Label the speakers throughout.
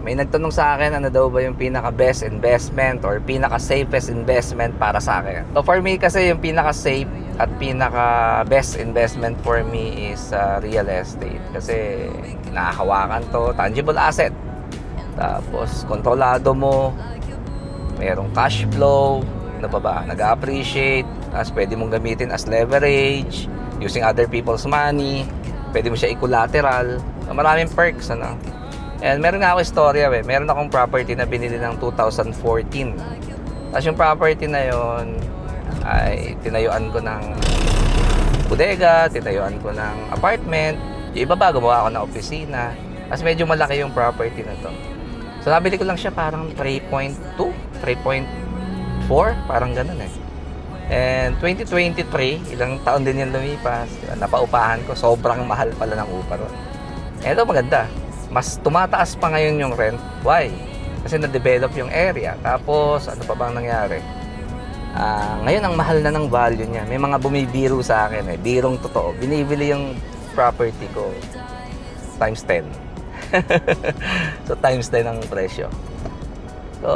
Speaker 1: may nagtanong sa akin ano daw ba yung pinaka-best investment or pinaka-safest investment para sa akin. So for me kasi yung pinaka-safe at pinaka-best investment for me is real estate. Kasi nakahawakan to, tangible asset. Tapos kontrolado mo, merong cash flow, ano pa ba, nag-appreciate, tapos pwede mong gamitin as leverage, using other people's money, pwede mo siya i-collateral. So, maraming perks, ano. And meron nga ako istorya, meron akong property na binili ng 2014. Tapos yung property na yon ay tinayuan ko ng bodega, tinayuan ko ng apartment, yung iba ba, gumawa ako ng opisina. Tapos medyo malaki yung property na to. So nabili ko lang siya parang 3.2, 3.4, parang ganun eh. And 2023, ilang taon din yan lumipas, napaupahan ko, sobrang mahal pala ng upa ron. Ito maganda, mas tumataas pa ngayon yung rent. Why? Kasi na-develop yung area. Tapos ano pa bang nangyari? Ngayon ang mahal na ng value niya. May mga bumibiro sa akin eh, birong totoo. Binibili yung property ko times 10. So times 10 ang presyo. So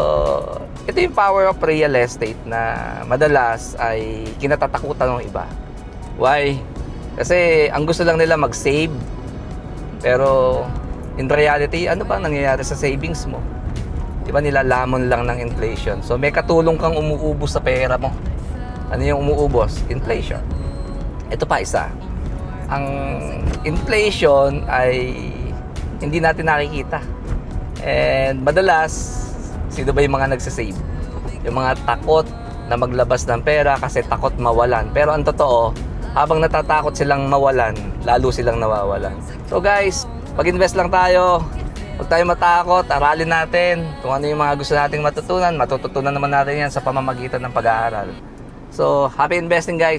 Speaker 1: ito yung power of real estate na madalas ay kinatatakutan ng iba. Why? Kasi ang gusto lang nila mag-save, pero in reality, ano ba nangyayari sa savings mo? Di ba nilalamon lang ng inflation? So may katulong kang umuubos sa pera mo. Ano yung umuubos? Inflation. Ito pa isa. Ang inflation ay hindi natin nakikita. And madalas, sino ba yung mga nagsasave? Yung mga takot na maglabas ng pera kasi takot mawalan. Pero ang totoo, habang natatakot silang mawalan, lalo silang nawawalan. So guys, mag-invest lang tayo. Huwag tayo matakot, aralin natin kung ano yung mga gusto nating matutunan. Matututunan naman natin yan sa pamamagitan ng pag-aaral. So, happy investing guys!